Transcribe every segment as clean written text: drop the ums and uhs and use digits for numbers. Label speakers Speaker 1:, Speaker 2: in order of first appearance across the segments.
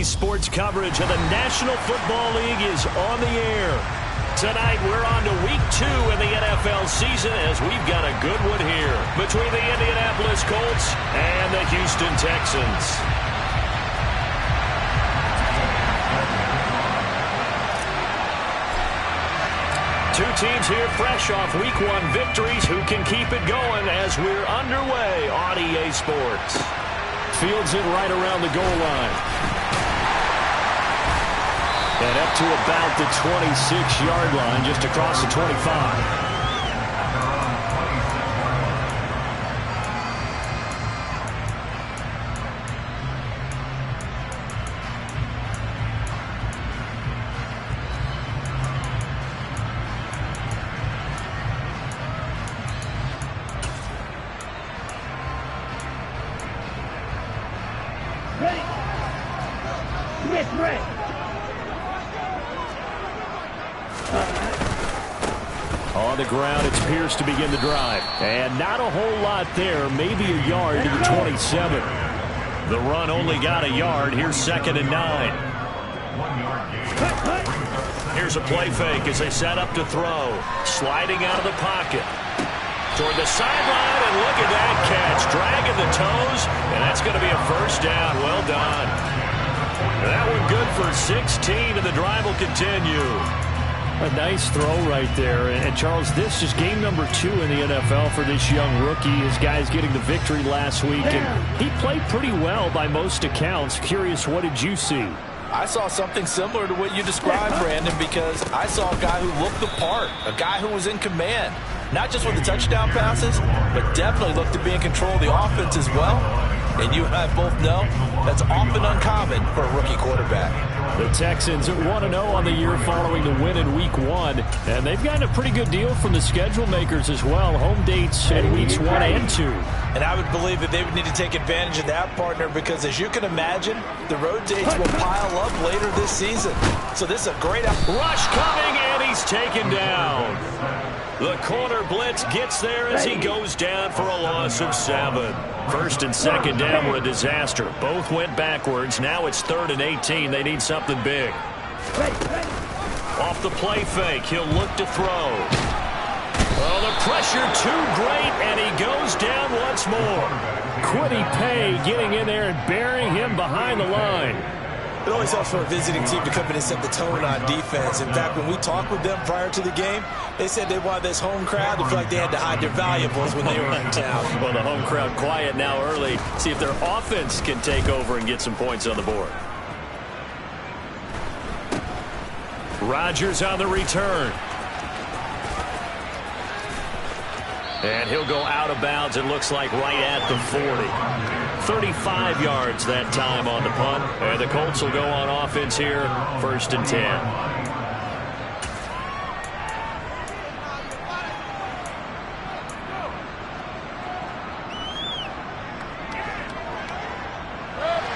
Speaker 1: Sports coverage of the National Football League is on the air. Tonight, we're on to Week 2 in the NFL season as we've got a good one here between the Indianapolis Colts and the Houston Texans. Two teams here fresh off Week 1 victories. Who can keep it going as we're underway on EA Sports? Fields it right around the goal line. And up to about the 26-yard line, just across the 25. On the ground, it's Pierce to begin the drive. And not a whole lot there, maybe a yard to the 27. The run only got a yard. Here's 2nd and 9. Here's a play fake as they set up to throw. Sliding out of the pocket. Toward the sideline, and look at that catch. Dragging the toes, and that's going to be a first down. Well done. That one good for 16, and the drive will continue. A nice throw right there. And Charles, this is game number 2 in the NFL for this young rookie. His guys getting the victory last week, and he played pretty well by most accounts. Curious, what did you see?
Speaker 2: I saw something similar to what you described, Brandon, because I saw a guy who looked the part, a guy who was in command. Not just with the touchdown passes, but definitely looked to be in control of the offense as well. And you and I both know that's often uncommon for a rookie quarterback.
Speaker 1: The Texans at 1-0 on the year following the win in Week 1. And they've gotten a pretty good deal from the schedule makers as well. Home dates in Weeks 1 and 2.
Speaker 2: And I would believe that they would need to take advantage of that, partner, because as you can imagine, the road dates will pile up later this season. So this is a great rush
Speaker 1: coming, and he's taken down. The corner blitz gets there as he goes down for a loss of 7. 1st and 2nd down were a disaster. Both went backwards. Now it's 3rd and 18. They need something big. Off the play fake, he'll look to throw. Oh, the pressure too great, and he goes down once more. Quiddy Pay getting in there and burying him behind the line.
Speaker 3: It always helps for a visiting team to come in and set the tone on defense. In fact, when we talked with them prior to the game, they said they wanted this home crowd to feel like they had to hide their valuables when they were in town.
Speaker 1: Well, the home crowd quiet now early. See if their offense can take over and get some points on the board. Rodgers on the return. And he'll go out of bounds, it looks like, right at the 40. 35 yards that time on the punt. And the Colts will go on offense here, 1st and 10.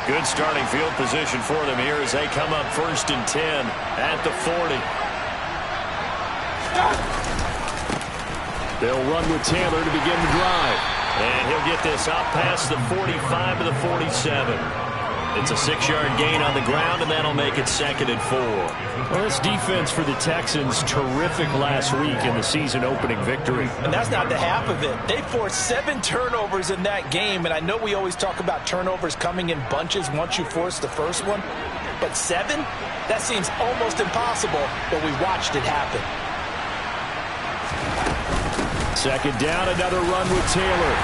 Speaker 1: Good starting field position for them here as they come up 1st and 10 at the 40. They'll run with Taylor to begin the drive. And he'll get this out past the 45 to the 47. It's a 6-yard gain on the ground, and that'll make it 2nd and 4. Well, this defense for the Texans, terrific last week in the season-opening victory.
Speaker 2: And that's not the half of it. They forced 7 turnovers in that game, and I know we always talk about turnovers coming in bunches once you force the first one. But 7? That seems almost impossible, but we watched it happen.
Speaker 1: 2nd down, another run with Taylor.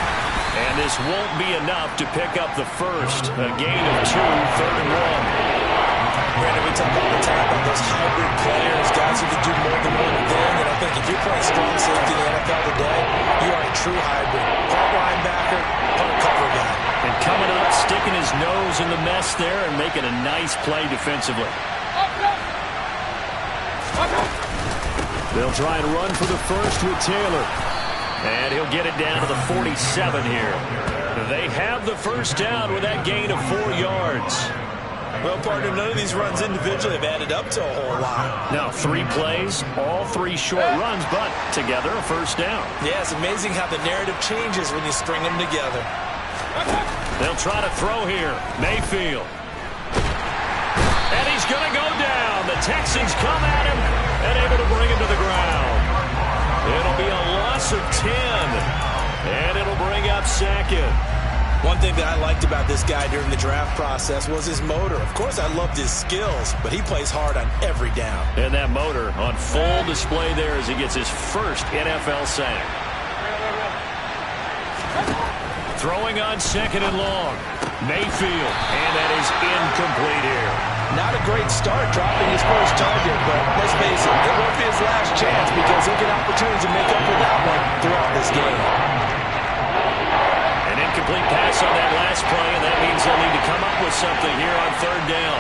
Speaker 1: And this won't be enough to pick up the first. A gain of 2, 3rd and 1.
Speaker 3: Brandon, we talk all the time about those hybrid players, guys who can do more than one thing. And I think if you're playing strong safety in the NFL today, you are a true hybrid. Punt linebacker, punt cover guy.
Speaker 1: And coming up, sticking his nose in the mess there and making a nice play defensively. They'll try and run for the first with Taylor. And he'll get it down to the 47 here. They have the first down with that gain of 4 yards.
Speaker 3: Well, partner, none of these runs individually have added up to a whole lot.
Speaker 1: Now, 3 plays, all 3 short runs, but together a first down.
Speaker 3: Yeah, it's amazing how the narrative changes when you string them together.
Speaker 1: They'll try to throw here. Mayfield. Texans come at him and able to bring him to the ground. It'll be a loss of 10, and it'll bring up second.
Speaker 3: One thing that I liked about this guy during the draft process was his motor. Of course, I loved his skills, but he plays hard on every down.
Speaker 1: And that motor on full display there as he gets his first NFL sack. Throwing on second and long. Mayfield, and that is incomplete here.
Speaker 2: Not a great start dropping his first target, but let's face it, it won't be his last chance because he'll get opportunities to make up for that one throughout this game.
Speaker 1: An incomplete pass on that last play, and that means they'll need to come up with something here on third down.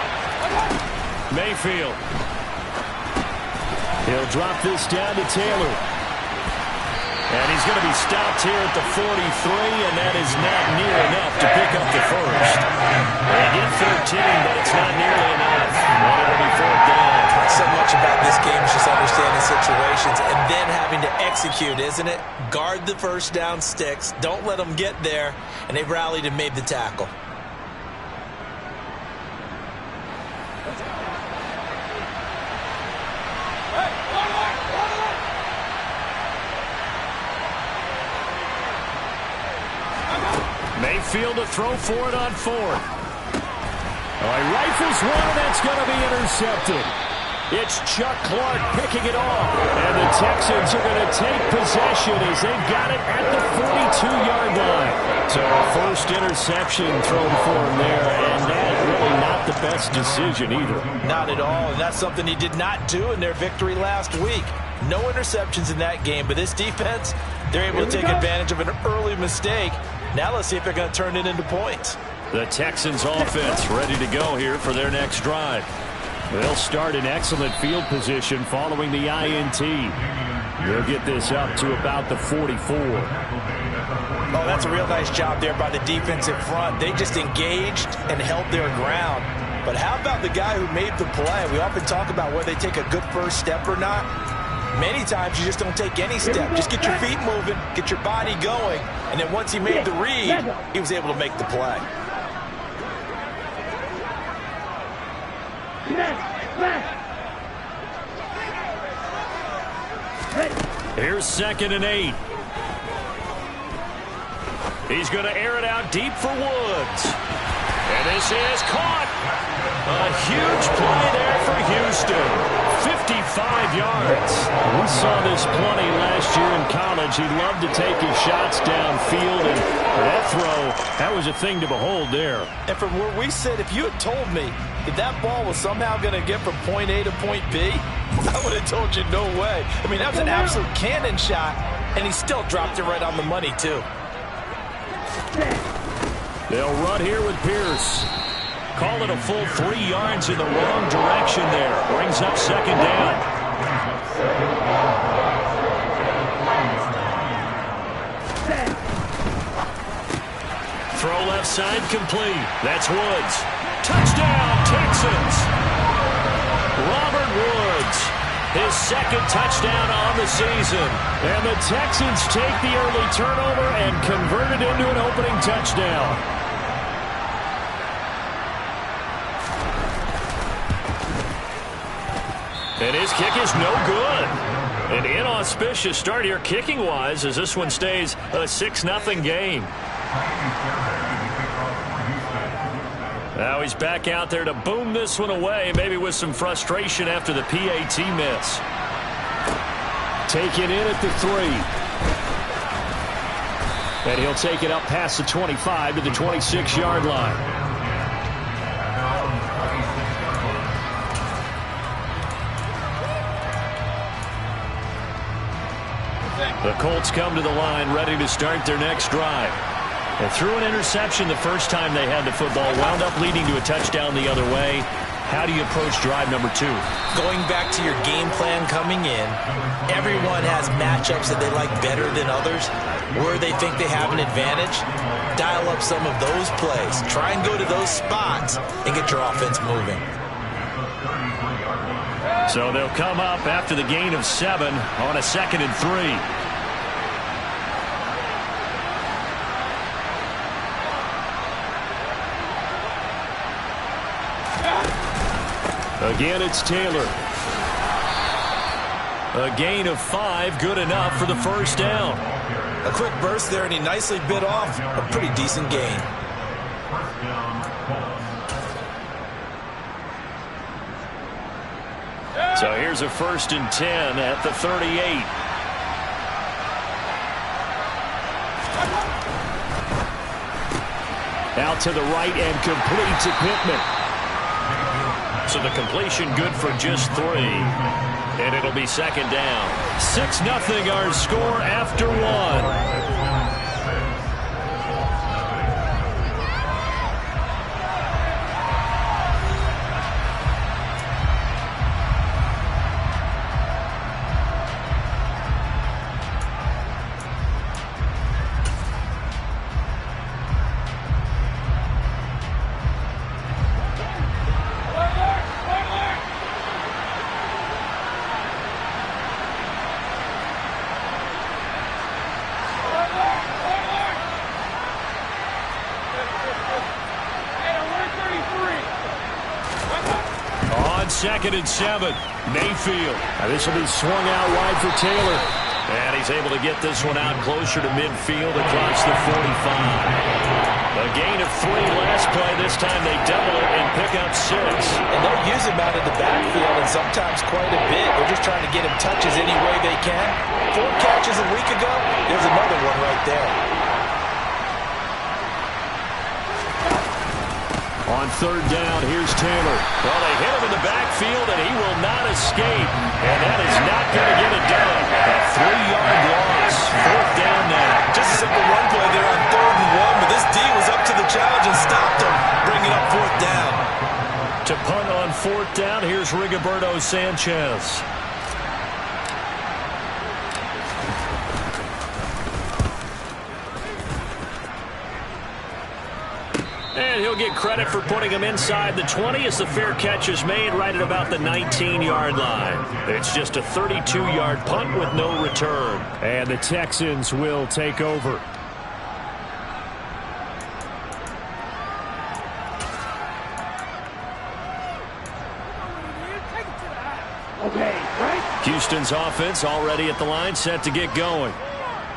Speaker 1: Mayfield. He'll drop this down to Taylor. And he's going to be stopped here at the 43, and that is not near enough to pick up the first. They get 13, but it's not nearly enough. And it'll be fourth down.
Speaker 3: So much about this game is just understanding situations and then having to execute, isn't it? Guard the first down sticks. Don't let them get there. And they rallied and made the tackle.
Speaker 1: Mayfield to throw for it on fourth. Oh, he rifles one, and that's going to be intercepted. It's Chuck Clark picking it off. And the Texans are going to take possession as they've got it at the 42-yard line. So first interception thrown for him there, and that really not the best decision either.
Speaker 2: Not at all, and that's something he did not do in their victory last week. No interceptions in that game, but this defense, they're able to take advantage of an early mistake. Now let's see if they're going to turn it into points.
Speaker 1: The Texans offense ready to go here for their next drive. They'll start in excellent field position following the INT. They'll get this up to about the 44.
Speaker 2: Oh, that's a real nice job there by the defensive front. They just engaged and held their ground. But how about the guy who made the play? We often talk about whether they take a good first step or not. Many times you just don't take any step. Just get your feet moving, get your body going, and then once he made the read, he was able to make the play.
Speaker 1: Here's 2nd and 8. He's going to air it out deep for Woods. And this is caught. A huge play there for Houston. 55 yards. We saw this plenty last year in college. He loved to take his shots downfield, and that throw, that was a thing to behold there.
Speaker 2: And from where we sit, if you had told me that that ball was somehow going to get from point A to point B, I would have told you no way. I mean, that was an absolute cannon shot, and he still dropped it right on the money, too.
Speaker 1: They'll run here with Pierce. Call it a full 3 yards in the wrong direction there. Brings up 2nd down. Throw left side complete. That's Woods. Touchdown, Texans. Robert Woods, his 2nd touchdown on the season. And the Texans take the early turnover and convert it into an opening touchdown. And his kick is no good. An inauspicious start here kicking-wise as this one stays a 6-0 game. Now he's back out there to boom this one away, maybe with some frustration after the PAT miss. Taken in at the 3. And he'll take it up past the 25 to the 26-yard line. The Colts come to the line ready to start their next drive. They threw an interception the first time they had the football, wound up leading to a touchdown the other way. How do you approach drive number 2?
Speaker 3: Going back to your game plan coming in, everyone has matchups that they like better than others. Where they think they have an advantage, dial up some of those plays. Try and go to those spots and get your offense moving.
Speaker 1: So they'll come up after the gain of 7 on a 2nd and 3. Again, it's Taylor. A gain of 5, good enough for the first down.
Speaker 3: A quick burst there, and he nicely bit off a pretty decent gain.
Speaker 1: So here's a 1st and 10 at the 38. Out to the right and complete to Pittman. So the completion good for just 3. And it'll be 2nd down. 6-0 our score after 1. On 2nd and 7, Mayfield. This will be swung out wide for Taylor. And he's able to get this one out closer to midfield across the 45. A gain of 3 last play. This time they double it and pick up 6.
Speaker 2: And they'll use him out in the backfield, and sometimes quite a bit. They're just trying to get him touches any way they can. 4 catches a week ago. There's another one right there.
Speaker 1: On 3rd down, here's Taylor. Well, they hit him in the backfield, and he will not escape. And that is not going to get it done. A 3-yard loss. 4th down now.
Speaker 3: Just a simple run play there on 3rd and 1, but this D was up to the challenge and stopped him, bringing up 4th down.
Speaker 1: To punt on 4th down, here's Rigoberto Sanchez. And he'll get credit for putting him inside the 20 as the fair catch is made right at about the 19-yard line. It's just a 32-yard punt with no return. And the Texans will take over. Houston's offense already at the line, set to get going.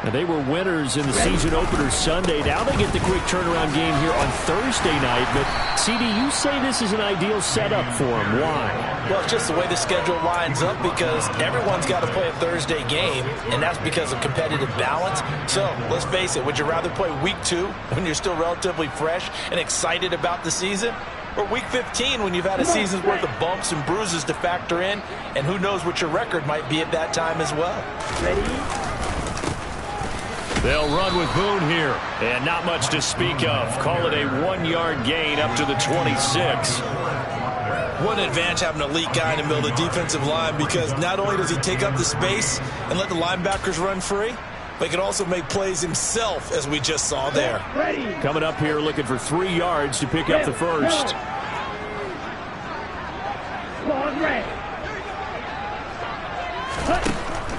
Speaker 1: And they were winners in the season opener Sunday. Now they get the quick turnaround game here on Thursday night. But, CD, you say this is an ideal setup for them. Why?
Speaker 2: Well, it's just the way the schedule lines up because everyone's got to play a Thursday game, and that's because of competitive balance. So, let's face it, would you rather play week 2 when you're still relatively fresh and excited about the season? Or week 15 when you've had a season's worth of bumps and bruises to factor in, and who knows what your record might be at that time as well.
Speaker 4: Ready?
Speaker 1: They'll run with Boone here, and not much to speak of. Call it a 1-yard gain up to the 26.
Speaker 3: What an advantage having an elite guy in the middle of the defensive line, because not only does he take up the space and let the linebackers run free, but he can also make plays himself, as we just saw there.
Speaker 1: Coming up here looking for 3 yards to pick up the first.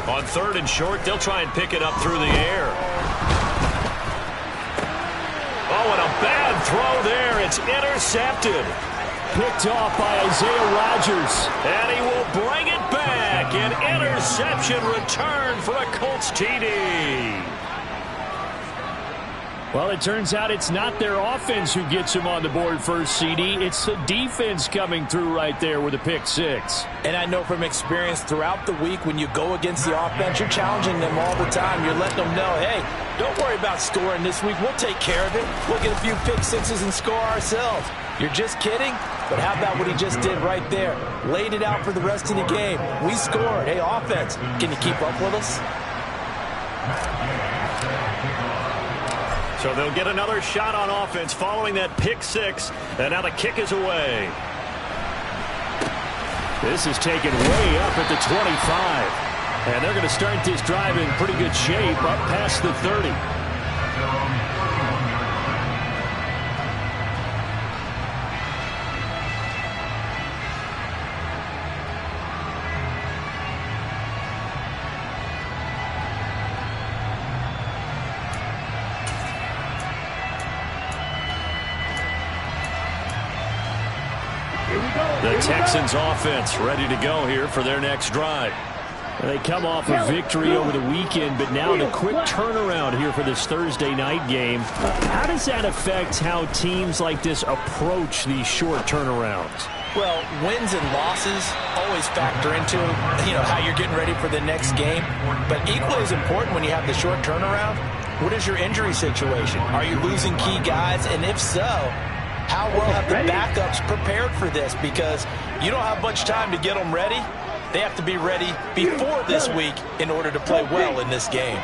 Speaker 1: On 3rd and short, they'll try and pick it up through the air. Oh, and a bad throw there. It's intercepted. Picked off by Isaiah Rodgers. And he will bring it back. An interception return for a Colts TD. Well, it turns out it's not their offense who gets him on the board first, CD. It's the defense coming through right there with a pick 6.
Speaker 2: And I know from experience throughout the week when you go against the offense, you're challenging them all the time. You're letting them know, hey, don't worry about scoring this week. We'll take care of it. We'll get a few pick 6s and score ourselves. You're just kidding? But how about what he just did right there? Laid it out for the rest of the game. We scored. Hey, offense, can you keep up with us?
Speaker 1: So they'll get another shot on offense following that pick 6. And now the kick is away. This is taken way up at the 25. And they're going to start this drive in pretty good shape up past the 30.
Speaker 4: Here we go.
Speaker 1: The Texans offense ready to go here for their next drive.
Speaker 4: They come off a victory over the weekend, but now the quick turnaround here for this Thursday night game. How does that affect how teams like this approach these short turnarounds?
Speaker 2: Well, wins and losses always factor into, how you're getting ready for the next game. But equally as important when you have the short turnaround, what is your injury situation? Are you losing key guys? And if so, how well have the backups prepared for this? Because you don't have much time to get them ready. They have to be ready before this week in order to play well in this game.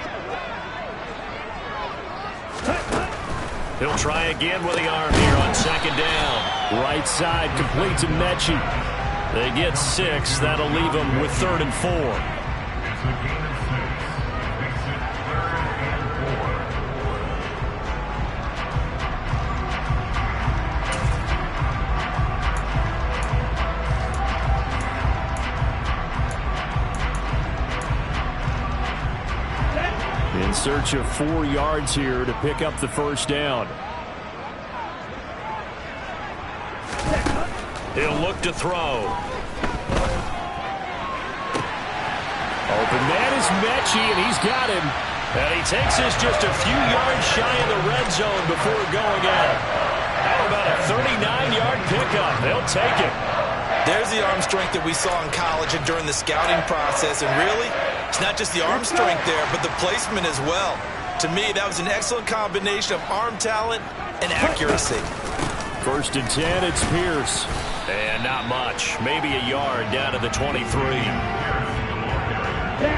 Speaker 1: He'll try again with the arm here on second down.
Speaker 4: Right side complete to Mechie.
Speaker 1: They get 6. That'll leave them with 3rd and 4.
Speaker 4: In search of 4 yards here to pick up the first down.
Speaker 1: He'll look to throw.
Speaker 4: Open man is Mechie, and he's got him.
Speaker 1: And he takes this just a few yards shy of the red zone before going out. How about a 39-yard pickup? They'll take it.
Speaker 2: There's the arm strength that we saw in college and during the scouting process. And really, it's not just the arm strength there, but the placement as well. To me, that was an excellent combination of arm talent and accuracy.
Speaker 4: 1st and 10, it's Pierce.
Speaker 1: And not much. Maybe a yard down to the 23.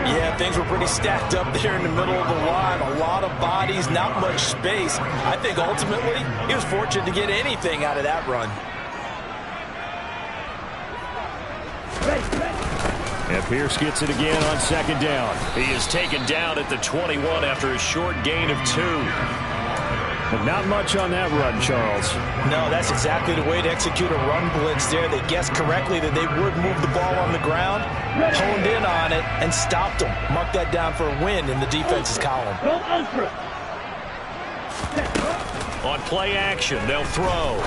Speaker 2: Yeah, things were pretty stacked up there in the middle of the line. A lot of bodies, not much space. I think ultimately he was fortunate to get anything out of that run.
Speaker 4: And Pierce gets it again on second down.
Speaker 1: He is taken down at the 21 after a short gain of 2.
Speaker 4: But not much on that run, Charles.
Speaker 2: No, that's exactly the way to execute a run blitz there. They guessed correctly that they would move the ball on the ground, honed in on it, and stopped them. Mark that down for a win in the defense's column.
Speaker 1: On play action, they'll throw.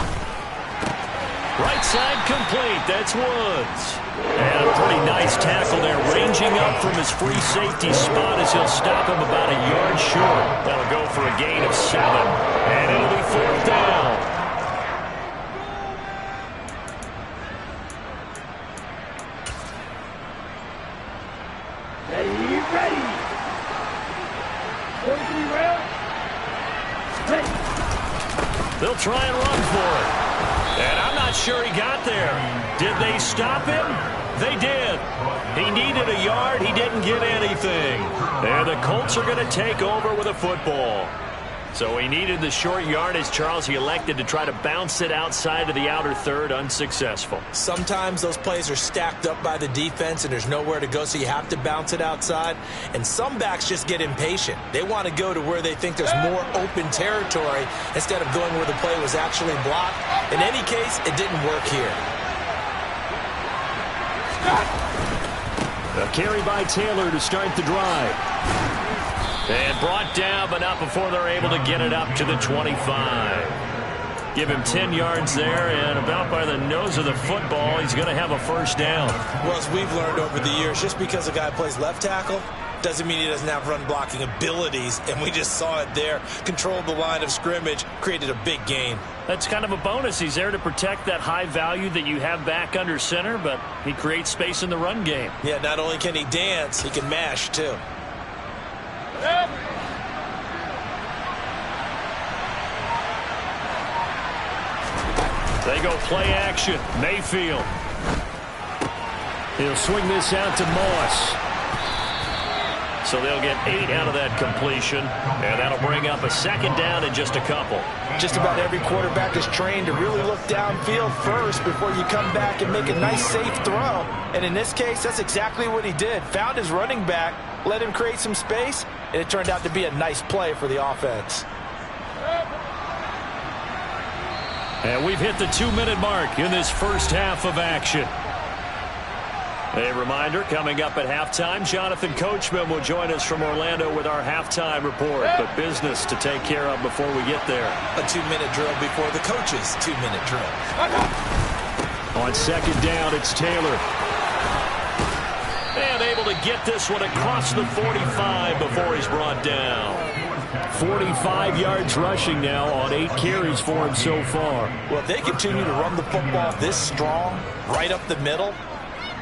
Speaker 1: Right side complete. That's Woods. And a pretty nice tackle there, ranging up from his free safety spot as he'll stop him about a yard short. That'll go for a gain of 7. And it'll be 4th down.
Speaker 5: Ready. 43 round.
Speaker 1: They'll try and run for it. And I'm not sure he got there. Did they stop him? They did. He needed a yard. He didn't get anything. And the Colts are going to take over with a football. So he needed the short yardage, Charles. He elected to try to bounce it outside of the outer third, unsuccessful.
Speaker 2: Sometimes those plays are stacked up by the defense and there's nowhere to go, so you have to bounce it outside. And some backs just get impatient. They want to go to where they think there's more open territory instead of going where the play was actually blocked. In any case, it didn't work here.
Speaker 4: A carry by Taylor to start the drive.
Speaker 1: And brought down, but not before they're able to get it up to the 25. Give him 10 yards there, and about by the nose of the football, he's going to have a first down.
Speaker 2: Well, as we've learned over the years, just because a guy plays left tackle doesn't mean he doesn't have run blocking abilities, and we just saw it there. Controlled the line of scrimmage, created a big gain.
Speaker 1: That's kind of a bonus. He's there to protect that high value that you have back under center, but he creates space in the run game.
Speaker 2: Yeah, not only can he dance, he can mash, too.
Speaker 1: They go play action. Mayfield.
Speaker 4: He'll swing this out to Moss.
Speaker 1: So they'll get 8 out of that completion, and that'll bring up a second down in just a couple.
Speaker 2: Just about every quarterback is trained to really look downfield first before you come back and make a nice, safe throw. And in this case, that's exactly what he did. Found his running back, let him create some space, and it turned out to be a nice play for the offense.
Speaker 1: And we've hit the 2-minute mark in this first half of action. A reminder, coming up at halftime, Jonathan Coachman will join us from Orlando with our halftime report. But business to take care of before we get there.
Speaker 2: A 2-minute drill before the coach's 2-minute drill.
Speaker 4: On second down, it's Taylor.
Speaker 1: And able to get this one across the 45 before he's brought down.
Speaker 4: 45 yards rushing now on 8 carries for him so far.
Speaker 2: Well, if they continue to run the football this strong, right up the middle,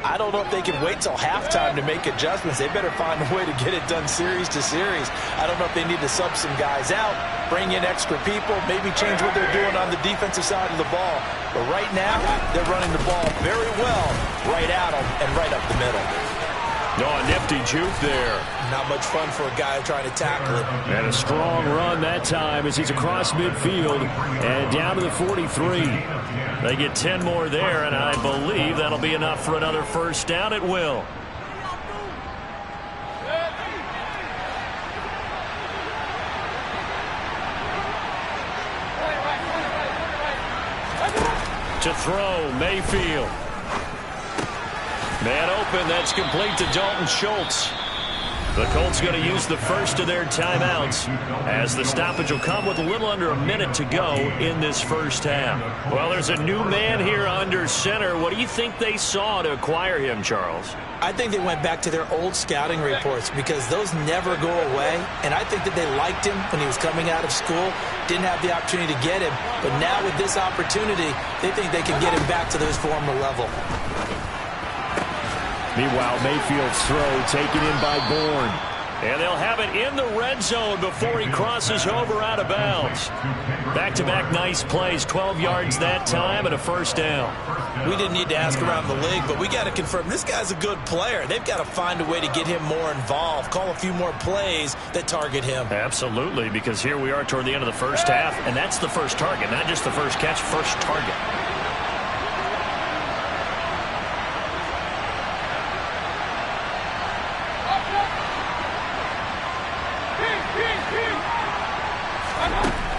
Speaker 2: I don't know if they can wait till halftime to make adjustments. They better find a way to get it done series to series. I don't know if they need to sub some guys out, bring in extra people, maybe change what they're doing on the defensive side of the ball. But right now, they're running the ball very well right at them and right up the middle.
Speaker 1: Oh, a nifty juke there.
Speaker 2: Not much fun for a guy trying to tackle it.
Speaker 4: And a strong run that time as he's across midfield and down to the 43.
Speaker 1: They get 10 more there, and I believe that'll be enough for another first down. It will. To throw, Mayfield. Man open, that's complete to Dalton Schultz. The Colts going to use the first of their timeouts as the stoppage will come with a little under a minute to go in this first half. Well, there's a new man here under center. What do you think they saw to acquire him, Charles?
Speaker 3: I think they went back to their old scouting reports because those never go away. And I think that they liked him when he was coming out of school. Didn't have the opportunity to get him. But now with this opportunity, they think they can get him back to those former level.
Speaker 4: Meanwhile, Mayfield's throw taken in by Bourne.
Speaker 1: And they'll have it in the red zone before he crosses over out of bounds. Back-to-back nice plays, 12 yards that time and a first down.
Speaker 3: We didn't need to ask around the league, but we got to confirm this guy's a good player. They've got to find a way to get him more involved, call a few more plays that target him.
Speaker 1: Absolutely, because here we are toward the end of the first half, and that's the first target, not just the first catch, first target.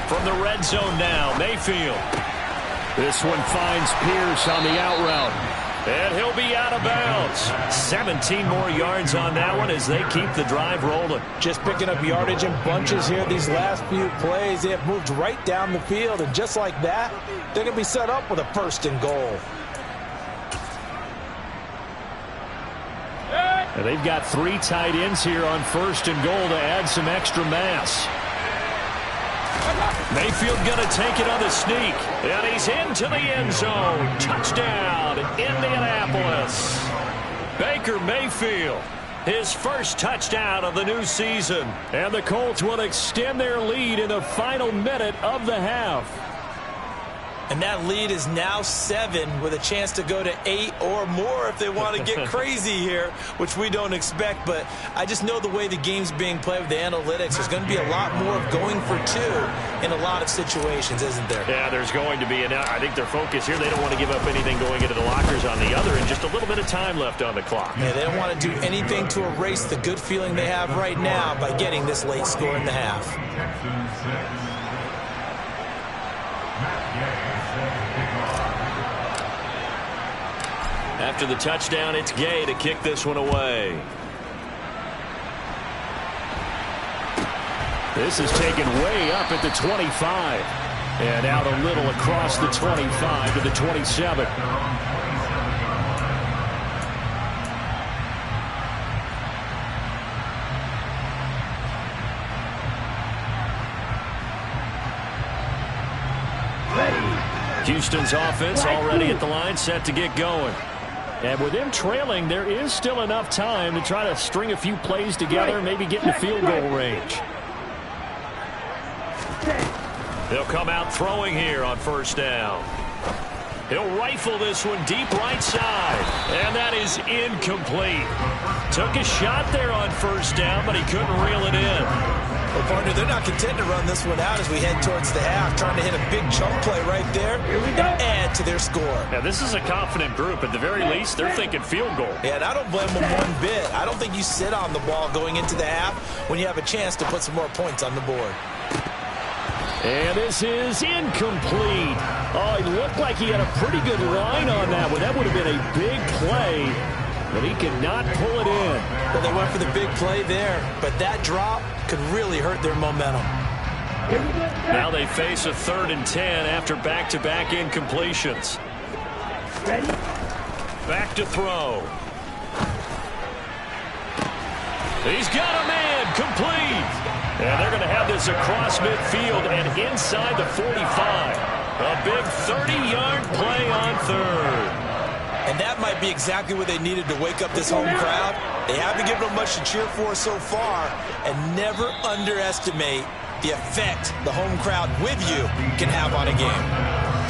Speaker 1: From the red zone now, Mayfield.
Speaker 4: This one finds Pierce on the out route.
Speaker 1: And he'll be out of bounds. 17 more yards on that one as they keep the drive rolling.
Speaker 2: Just picking up yardage in bunches here these last few plays. They have moved right down the field, and just like that, they're going to be set up with a first and goal.
Speaker 4: And they've got 3 tight ends here on first and goal to add some extra mass.
Speaker 1: Mayfield going to take it on the sneak. And he's into the end zone. Touchdown, Indianapolis. Baker Mayfield, his first touchdown of the new season.
Speaker 4: And the Colts will extend their lead in the final minute of the half.
Speaker 3: And that lead is now 7 with a chance to go to 8 or more if they want to get crazy here, which we don't expect. But I just know the way the game's being played with the analytics, there's going to be a lot more of going for 2 in a lot of situations, isn't there?
Speaker 1: Yeah, there's going to be. And I think their focus here, they don't want to give up anything going into the lockers on the other, and just a little bit of time left on the clock.
Speaker 3: Yeah, they don't want to do anything to erase the good feeling they have right now by getting this late score in the half.
Speaker 1: After the touchdown, it's Gay to kick this one away.
Speaker 4: This is taken way up at the 25. And out a little across the 25 to the 27.
Speaker 1: Houston's offense already at the line, set to get going.
Speaker 4: And with them trailing, there is still enough time to try to string a few plays together, maybe get in field goal range.
Speaker 1: They'll come out throwing here on first down. He'll rifle this one deep right side. And that is incomplete. Took a shot there on first down, but he couldn't reel it in.
Speaker 3: Well, partner, they're not content to run this one out as we head towards the half, trying to hit a big chunk play right there and add to their score.
Speaker 1: Now, this is a confident group. At the very least, they're thinking field goal.
Speaker 3: Yeah, and I don't blame them one bit. I don't think you sit on the ball going into the half when you have a chance to put some more points on the board.
Speaker 4: And this is incomplete. Oh, it looked like he had a pretty good line on that one. That would have been a big play, but he cannot pull it in.
Speaker 3: Well, they went for the big play there, but that drop could really hurt their momentum.
Speaker 1: Now they face a 3rd and 10 after back-to-back incompletions. Back to throw. He's got a man, complete. And they're going to have this across midfield and inside the 45. A big 30-yard play on third.
Speaker 3: And that might be exactly what they needed to wake up this home crowd. They haven't given them much to cheer for so far, and never underestimate the effect the home crowd with you can have on a game.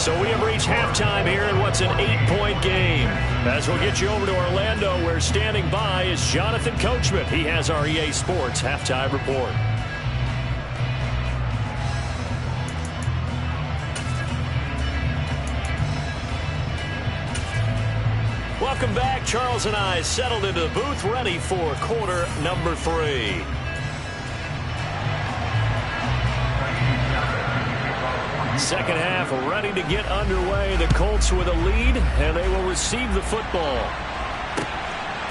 Speaker 1: So we have reached halftime here in what's an 8-point game. As we'll get you over to Orlando, where standing by is Jonathan Coachman. He has our EA Sports halftime report. Welcome back. Charles and I settled into the booth, ready for quarter number 3. Second half ready to get underway. The Colts with a lead, and they will receive the football.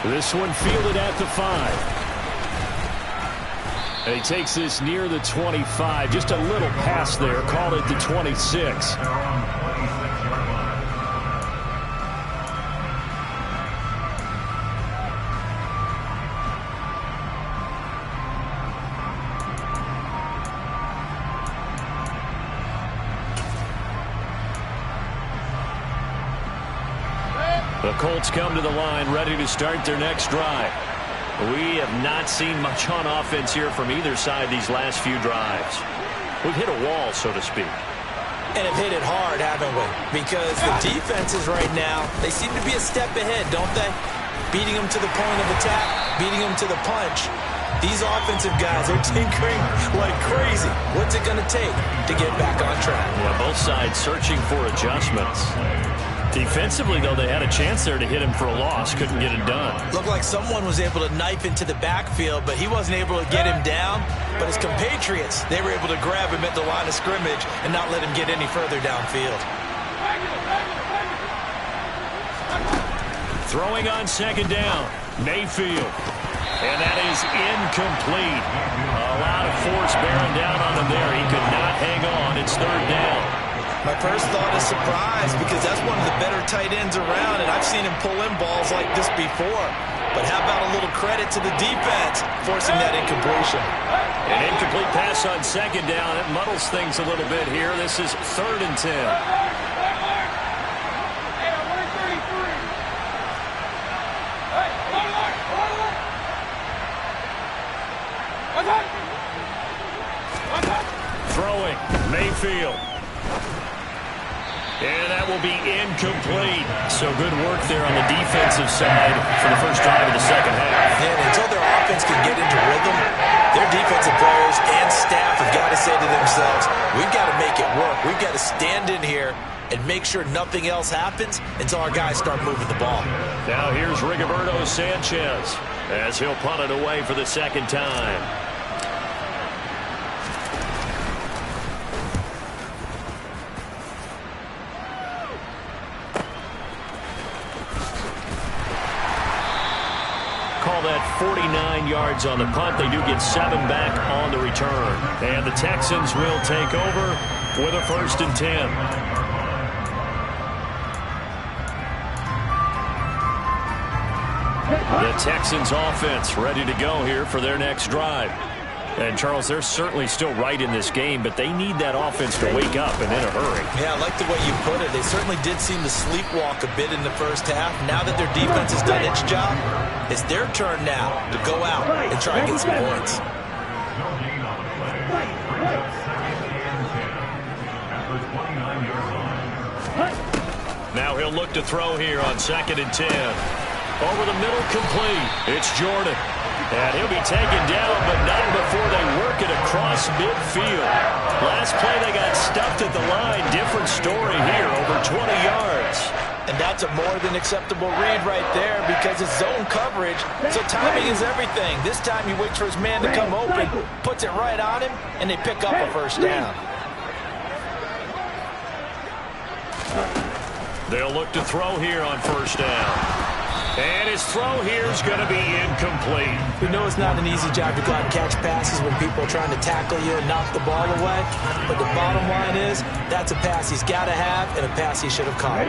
Speaker 1: This one fielded at the 5. And he takes this near the 25. Just a little pass there. Called it the 26. The Colts come to the line ready to start their next drive. We have not seen much on offense here from either side these last few drives. We've hit a wall, so to speak.
Speaker 3: And have hit it hard, haven't we? Because the defenses right now, they seem to be a step ahead, don't they? Beating them to the point of attack, beating them to the punch. These offensive guys are tinkering like crazy. What's it going to take to get back on track?
Speaker 1: Yeah, both sides searching for adjustments. Defensively, though, they had a chance there to hit him for a loss. Couldn't get it done.
Speaker 3: Looked like someone was able to knife into the backfield, but he wasn't able to get him down. But his compatriots, they were able to grab him at the line of scrimmage and not let him get any further downfield.
Speaker 1: Throwing on second down, Mayfield. And that is incomplete. A lot of force bearing down on him there. He could not hang on. It's third down.
Speaker 3: My first thought is surprise, because that's one of the better tight ends around, and I've seen him pull in balls like this before. But how about a little credit to the defense forcing that incompletion?
Speaker 1: An incomplete pass on second down. It muddles things a little bit here. This is 3rd and 10. Throwing, Mayfield. And that will be incomplete. So good work there on the defensive side for the first drive of the second half.
Speaker 3: And until their offense can get into rhythm, their defensive players and staff have got to say to themselves, we've got to make it work. We've got to stand in here and make sure nothing else happens until our guys start moving the ball.
Speaker 1: Now here's Rigoberto Sanchez as he'll punt it away for the second time. Call that 49 yards on the punt. They do get 7 back on the return. And the Texans will take over with a 1st and 10. The Texans offense ready to go here for their next drive. And, Charles, they're certainly still right in this game, but they need that offense to wake up and in a hurry.
Speaker 3: Yeah, I like the way you put it. They certainly did seem to sleepwalk a bit in the first half. Now that their defense has done its job, it's their turn now to go out and try and get some points.
Speaker 1: Now he'll look to throw here on 2nd and 10. Over the middle, complete. It's Jordan. And he'll be taken down, but not before they work it across midfield. Last play, they got stuffed at the line. Different story here, over 20 yards.
Speaker 3: And that's a more than acceptable read right there, because it's zone coverage, so timing is everything. This time he waits for his man to come open, puts it right on him, and they pick up a first down.
Speaker 1: They'll look to throw here on 1st down. And his throw here is going to be incomplete.
Speaker 3: We know it's not an easy job to go out and catch passes when people are trying to tackle you and knock the ball away. But the bottom line is that's a pass he's got to have and a pass he should have caught.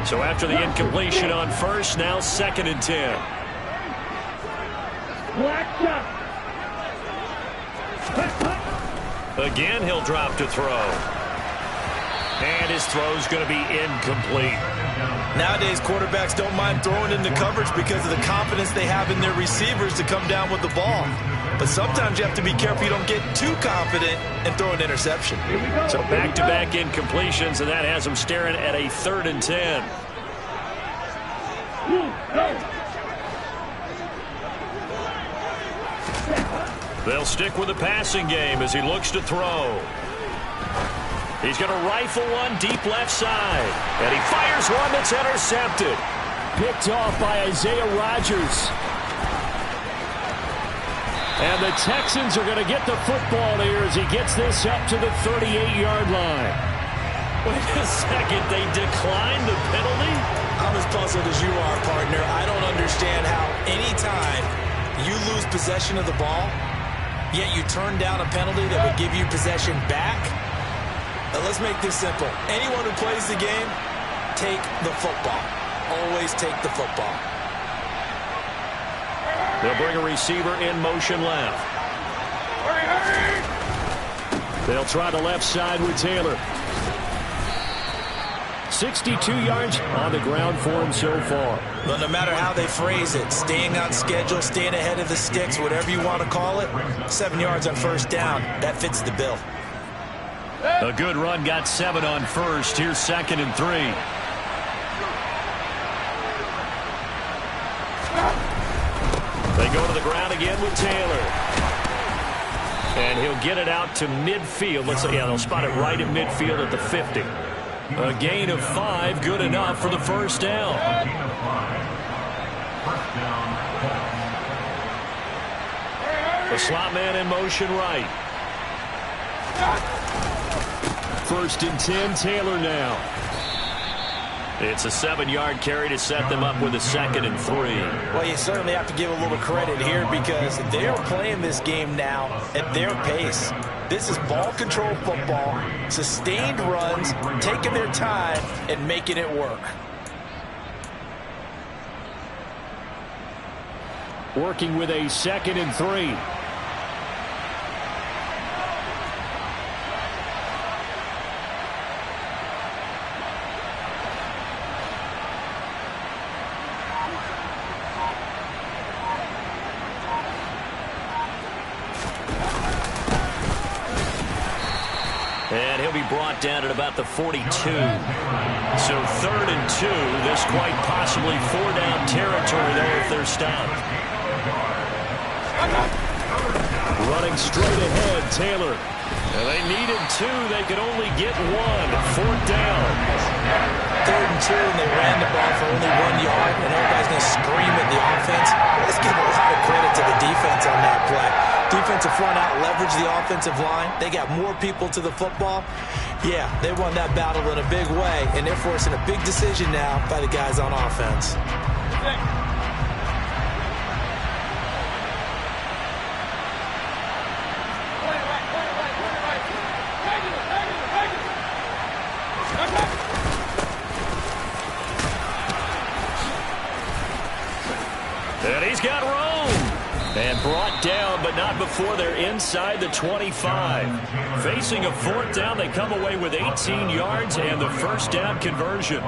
Speaker 1: So after the incompletion on first, now 2nd and 10. Again, he'll drop to throw. And his throw's going to be incomplete.
Speaker 3: Nowadays, quarterbacks don't mind throwing into coverage because of the confidence they have in their receivers to come down with the ball. But sometimes you have to be careful you don't get too confident and throw an interception.
Speaker 1: So back-to-back incompletions, and that has them staring at a 3rd and 10. They'll stick with the passing game as he looks to throw. He's going to rifle one deep left side. And he fires one that's intercepted.
Speaker 4: Picked off by Isaiah Rodgers. And the Texans are going to get the football here as he gets this up to the 38-yard line.
Speaker 1: Wait a second, they declined the penalty?
Speaker 3: I'm as puzzled as you are, partner. I don't understand how anytime you lose possession of the ball, yet you turn down a penalty that would give you possession back. Now let's make this simple. Anyone who plays the game, take the football. Always take the football.
Speaker 1: They'll bring a receiver in motion left.
Speaker 4: They'll try the left side with Taylor. 62 yards on the ground for him so far.
Speaker 3: Well, no matter how they phrase it, staying on schedule, staying ahead of the sticks, whatever you want to call it, 7 yards on first down, that fits the bill.
Speaker 1: A good run got 7 on first. Here's 2nd and 3. They go to the ground again with Taylor. And he'll get it out to midfield. Let's say, yeah, they'll spot it right in midfield at the 50. A gain of 5, good enough for the first down. The slot man in motion right.
Speaker 4: 1st and 10, Taylor now.
Speaker 1: It's a 7-yard carry to set them up with a 2nd and 3.
Speaker 3: Well, you certainly have to give a little credit here because they're playing this game now at their pace. This is ball control football, sustained runs, taking their time and making it work.
Speaker 4: Working with a 2nd and 3.
Speaker 1: And he'll be brought down at about the 42. So 3rd and 2. This quite possibly 4-down territory there if they're stopped.
Speaker 4: Running straight ahead, Taylor.
Speaker 1: And they needed 2. They could only get 1. 4th down.
Speaker 3: 3rd and 2, and they ran the ball for only 1 yard, and everybody's going to scream at the offense. Let's give a lot of credit to the defense on that play. Defensive front out leveraged the offensive line. They got more people to the football. Yeah, they won that battle in a big way, and they're forcing a big decision now by the guys on offense.
Speaker 1: And he's got room. And brought down, but not before they're inside the 25. Facing a 4th down, they come away with 18 yards and the first down conversion.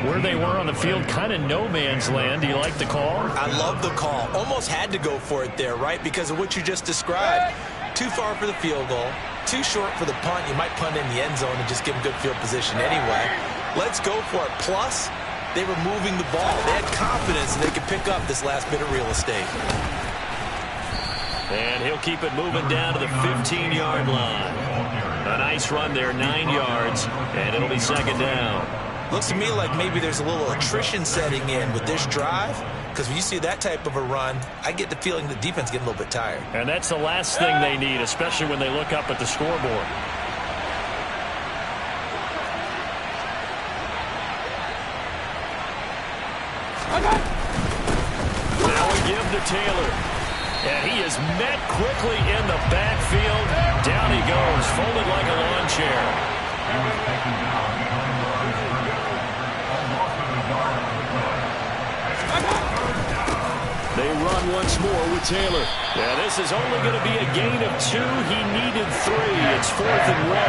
Speaker 1: Where they were on the field, kind of no man's land. Do you like the call?
Speaker 3: I love the call. Almost had to go for it there, right? Because of what you just described. Too far for the field goal. Too short for the punt. You might punt in the end zone and just give them good field position anyway. Let's go for it. Plus, they were moving the ball. They had confidence that they could pick up this last bit of real estate.
Speaker 1: And he'll keep it moving down to the 15-yard line. A nice run there, 9 yards, and it'll be 2nd down.
Speaker 3: Looks to me like maybe there's a little attrition setting in with this drive, because when you see that type of a run, I get the feeling the defense getting a little bit tired.
Speaker 1: And that's the last thing they need, especially when they look up at the scoreboard. Taylor. And he is met quickly in the backfield. Down he goes, folded like a lawn chair. They run once more with Taylor. Yeah, this is only going to be a gain of 2. He needed 3. It's 4th and 1.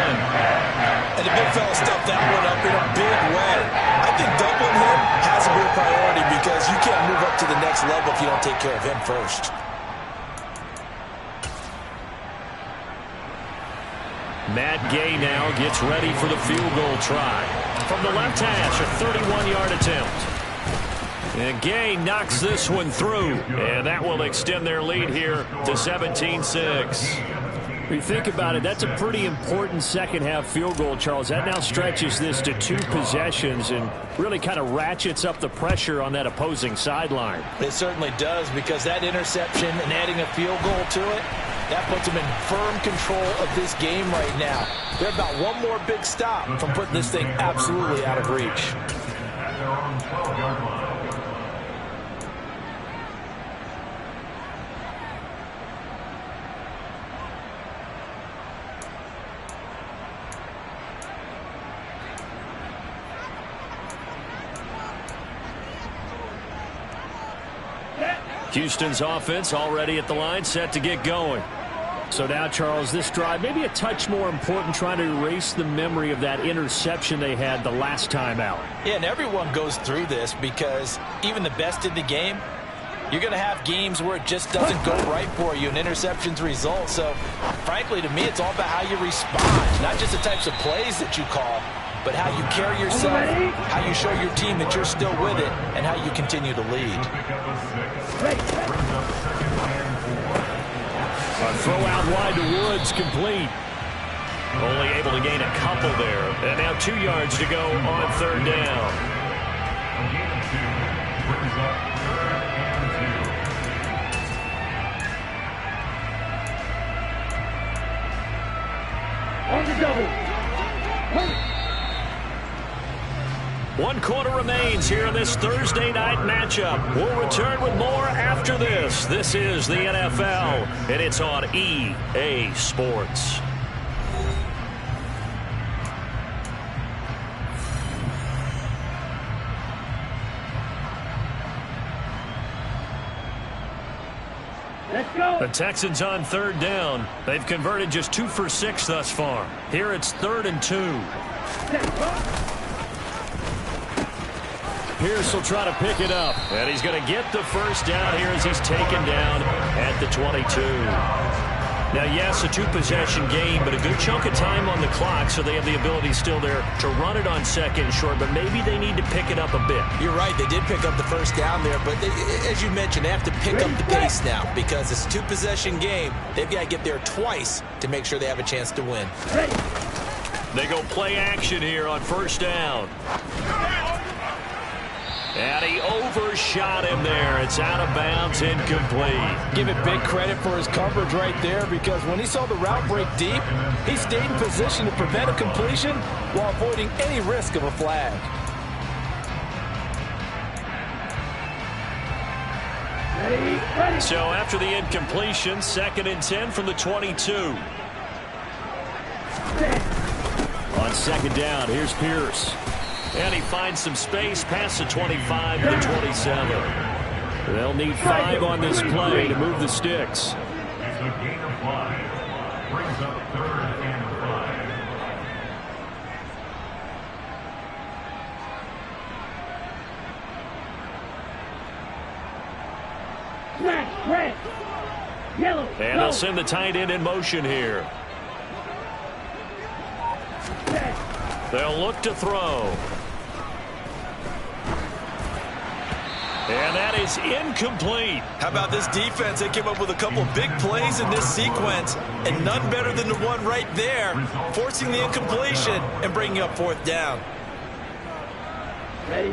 Speaker 3: And the big fella stuffed that one up in a big way. I think doubling him has to be a priority because you can't move up to the next level if you don't take care of him first.
Speaker 1: Matt Gay now gets ready for the field goal try. From the left hash, a 31-yard attempt. And Gay knocks this one through. And that will extend their lead here to 17-6.
Speaker 4: When you think about it, that's a pretty important second-half field goal, Charles. That now stretches this to 2 possessions and really kind of ratchets up the pressure on that opposing sideline.
Speaker 2: It certainly does, because that interception and adding a field goal to it, that puts them in firm control of this game right now. They're about one more big stop from putting this thing absolutely out of reach.
Speaker 1: Houston's offense already at the line, set to get going.
Speaker 4: So now, Charles, this drive maybe a touch more important, trying to erase the memory of that interception they had the last time out.
Speaker 2: Yeah, and everyone goes through this because even the best in the game, you're going to have games where it just doesn't go right for you and interceptions result. So, frankly, to me, it's all about how you respond, not just the types of plays that you call, but how you carry yourself, how you show your team that you're still with it, and how you continue to lead.
Speaker 1: A throw out wide to Woods, complete. Only able to gain a couple there. And now 2 yards to go on 3rd down.
Speaker 5: On the double.
Speaker 1: 1 quarter remains here in this Thursday night matchup. We'll return with more after this. This is the NFL, and it's on EA Sports.
Speaker 5: Let's go.
Speaker 1: The Texans on 3rd down. They've converted just 2 for 6 thus far. Here it's 3rd and 2. Pierce will try to pick it up. And he's going to get the first down here as he's taken down at the 22. Now, yes, a 2-possession game, but a good chunk of time on the clock, so they have the ability still there to run it on 2nd and short, but maybe they need to pick it up a bit.
Speaker 3: You're right. They did pick up the first down there, but as you mentioned, they have to pick up the pace now because it's a 2-possession game. They've got to get there twice to make sure they have a chance to win.
Speaker 1: They go play action here on 1st down. And he overshot him there. It's out of bounds, incomplete.
Speaker 2: Give it big credit for his coverage right there, because when he saw the route break deep, he stayed in position to prevent a completion while avoiding any risk of a flag.
Speaker 5: Ready.
Speaker 1: So after the incompletion, 2nd and 10 from the 22. On 2nd down, here's Pierce. And he finds some space past the 25 to the 27. They'll need 5 on this play to move the sticks.
Speaker 6: It's a gain of 5. Brings up 3rd and 5.
Speaker 5: Flash, red, yellow.
Speaker 1: And they'll send the tight end in motion here. They'll look to throw. And that is incomplete.
Speaker 3: How about this defense? They came up with a couple of big plays in this sequence, and none better than the one right there, forcing the incompletion and bringing up 4th down.
Speaker 5: Ready.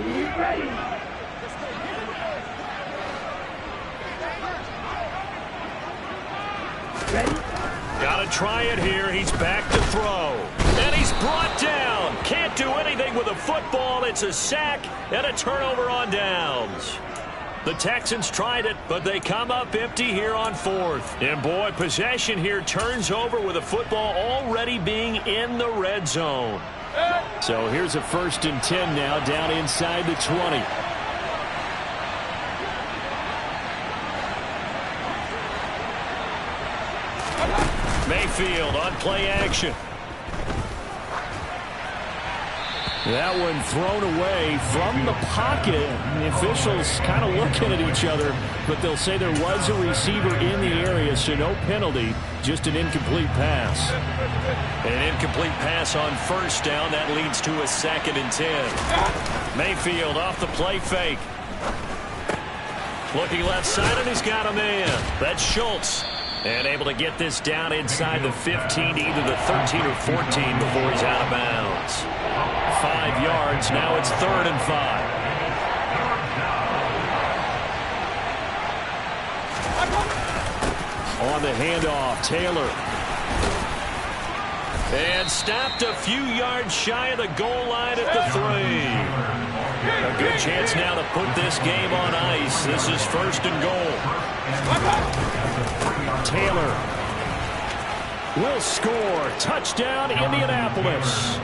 Speaker 1: Got to try it here. He's back to throw. And he's brought down. Can't do anything with a football. It's a sack and a turnover on downs. The Texans tried it, but they come up empty here on 4th. And boy, possession here turns over with a football already being in the red zone.
Speaker 4: So here's a 1st and 10 now down inside the 20.
Speaker 1: Mayfield on play action.
Speaker 4: That one thrown away from the pocket. The officials kind of looking at each other, but they'll say there was a receiver in the area, so no penalty, just an incomplete pass.
Speaker 1: An incomplete pass on 1st down. That leads to a 2nd and 10. Mayfield off the play fake. Looking left side, and he's got a man. That's Schultz. And able to get this down inside the 15 to either the 13 or 14 before he's out of bounds. 5 yards. Now it's 3rd and 5.
Speaker 4: On the handoff, Taylor.
Speaker 1: And stopped a few yards shy of the goal line at the 3. A good chance now to put this game on ice. This is 1st and goal.
Speaker 4: Taylor will score. Touchdown, Indianapolis.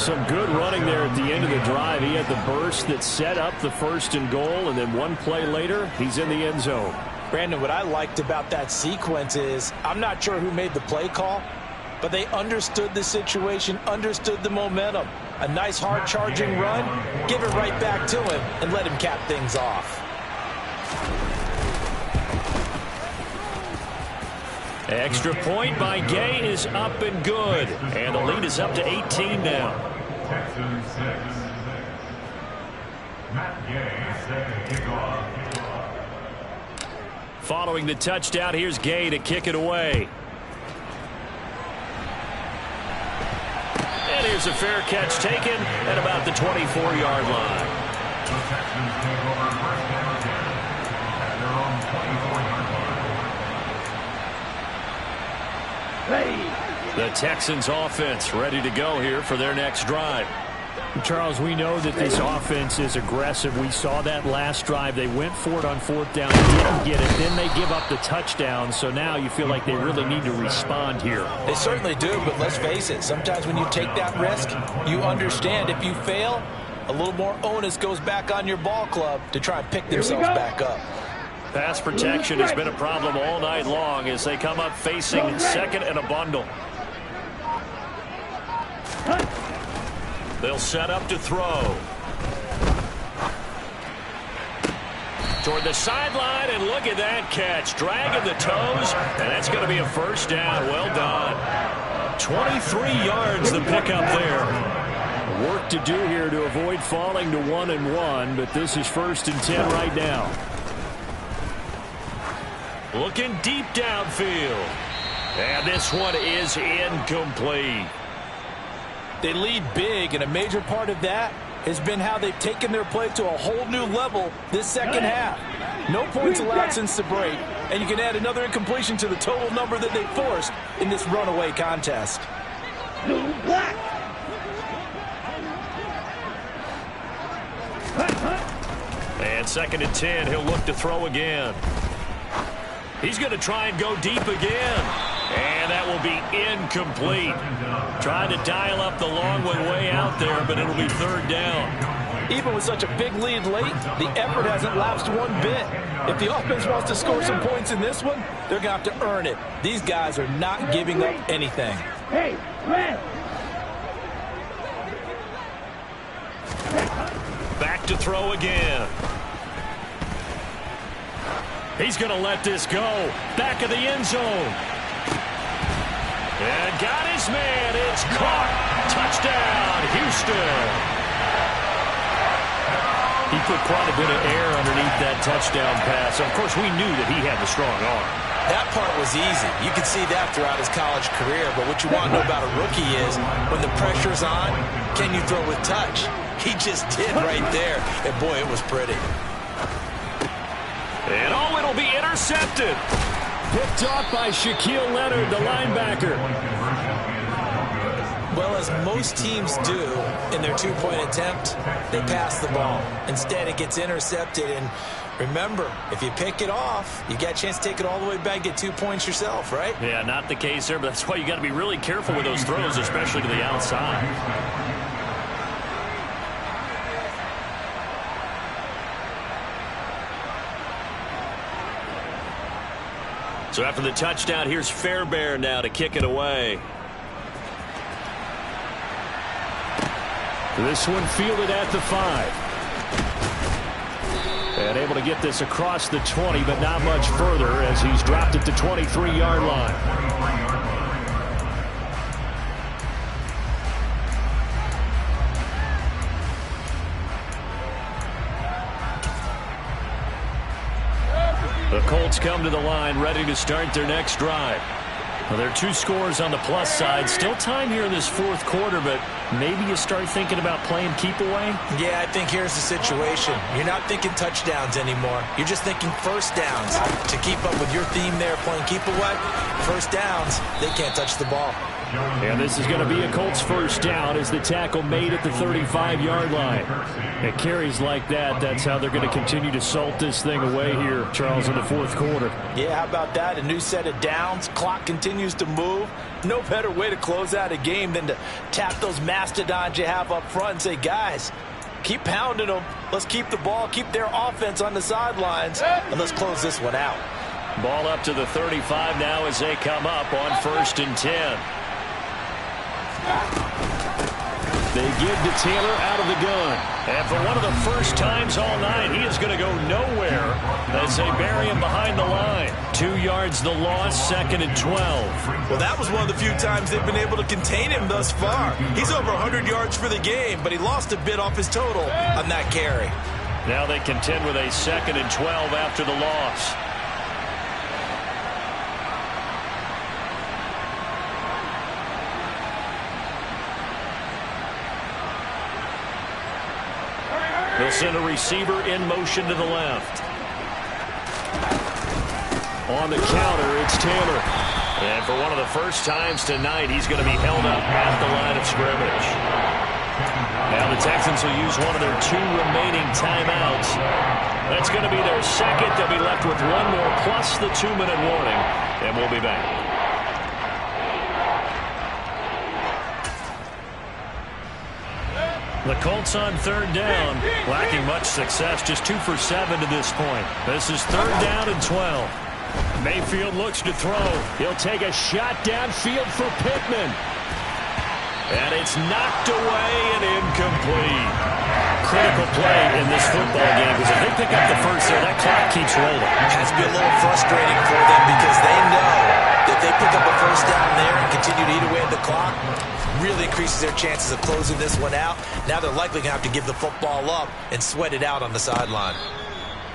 Speaker 4: Some good running there at the end of the drive. He had the burst that set up the 1st and goal, and then one play later, he's in the end zone.
Speaker 2: Brandon, what I liked about that sequence is I'm not sure who made the play call, but they understood the situation, understood the momentum. A nice hard-charging run, give it right back to him, and let him cap things off.
Speaker 1: Extra point by Gay is up and good. And the lead is up to 18 now.
Speaker 6: Texans 6. Matt Gay set to kick off.
Speaker 1: Following the touchdown, here's Gay to kick it away. And here's a fair catch taken at about the 24-yard line.
Speaker 6: The Texans take over 1st down at their own 24-yard line.
Speaker 1: The Texans offense ready to go here for their next drive.
Speaker 4: Charles, we know that this offense is aggressive. We saw that last drive. They went for it on 4th down, didn't get it. Then they give up the touchdown. So now you feel like they really need to respond here.
Speaker 2: They certainly do, but let's face it. Sometimes when you take that risk, you understand if you fail, a little more onus goes back on your ball club to try and pick themselves back up.
Speaker 1: Pass protection has been a problem all night long as they come up facing 2nd and a bundle. They'll set up to throw. Toward the sideline, and look at that catch. Dragging the toes, and that's going to be a 1st down. Well done. 23 yards the pickup there.
Speaker 4: Work to do here to avoid falling to 1-1, but this is 1st and 10 right now.
Speaker 1: Looking deep downfield. And this one is incomplete.
Speaker 2: They lead big, and a major part of that has been how they've taken their play to a whole new level this second half. No points allowed since the break, and you can add another incompletion to the total number that they forced in this runaway contest.
Speaker 1: And 2nd and 10, he'll look to throw again. He's going to try and go deep again. And that will be incomplete. Trying to dial up the long one way out there, but it'll be 3rd down.
Speaker 2: Even with such a big lead late, the effort hasn't lapsed one bit. If the offense wants to score some points in this one, they're going to have to earn it. These guys are not giving up anything.
Speaker 5: Hey, Red!
Speaker 1: Back to throw again. He's going to let this go. Back of the end zone. And got his man. It's caught. Touchdown, Houston. He put quite a bit of air underneath that touchdown pass. Of course, we knew that he had the strong arm.
Speaker 3: That part was easy. You could see that throughout his college career. But what you want to know about a rookie is when the pressure's on, can you throw with touch? He just did right there. And, boy, it was pretty.
Speaker 1: And, oh, it'll be intercepted.
Speaker 4: Picked off by Shaquille Leonard, the linebacker.
Speaker 3: Well, as most teams do in their two-point attempt, they pass the ball. Instead, it gets intercepted, and Remember, if you pick it off, you got a chance to take it all the way back, get 2 points yourself, right?
Speaker 1: Yeah, not the case there, but that's why you got to be really careful with those throws, especially to the outside. So after the touchdown, here's Fairbairn now to kick it away.
Speaker 4: This one fielded at the 5. And able to get this across the 20, but not much further as he's dropped at the 23-yard line. The Colts come to the line, ready to start their next drive. Well, there are 2 scores on the plus side. Still time here in this fourth quarter, but maybe you start thinking about playing keep away?
Speaker 3: Yeah, I think here's the situation. You're not thinking touchdowns anymore. You're just thinking first downs. To keep up with your theme there, playing keep away, first downs, they can't touch the ball.
Speaker 4: And this is going to be a Colts first down as the tackle made at the 35-yard line. It carries like that. That's how they're going to continue to salt this thing away here, Charles, in the fourth quarter.
Speaker 2: Yeah, how about that? A new set of downs. Clock continues to move. No better way to close out a game than to tap those mastodons you have up front and say, guys, keep pounding them. Let's keep the ball, keep their offense on the sidelines, and let's close this one out.
Speaker 1: Ball up to the 35 now as they come up on 1st and 10.
Speaker 4: They give to Taylor out of the gun.
Speaker 1: And for one of the first times all night, he is going to go nowhere as they bury him behind the line. 2 yards the loss, 2nd and 12.
Speaker 2: Well, that was one of the few times they've been able to contain him thus far. He's over 100 yards for the game, but he lost a bit off his total on that carry.
Speaker 1: Now they contend with a 2nd and 12 after the loss. They'll send a receiver in motion to the left.
Speaker 4: On the counter, it's Taylor.
Speaker 1: And for one of the first times tonight, he's going to be held up at the line of scrimmage. Now the Texans will use one of their 2 remaining timeouts. That's going to be their second. They'll be left with 1 more plus the 2-minute warning. And we'll be back. The Colts on 3rd down, lacking much success, just 2 for 7 to this point. This is 3rd down and 12.
Speaker 4: Mayfield looks to throw. He'll take a shot downfield for Pittman.
Speaker 1: And it's knocked away and incomplete. Critical play in this football game because if they pick up the first there, that clock keeps rolling.
Speaker 3: It has to be a little frustrating for them because they know that they pick up a first down there and continue to eat away at the clock, really increases their chances of closing this one out. Now they're likely going to have to give the football up and sweat it out on the sideline.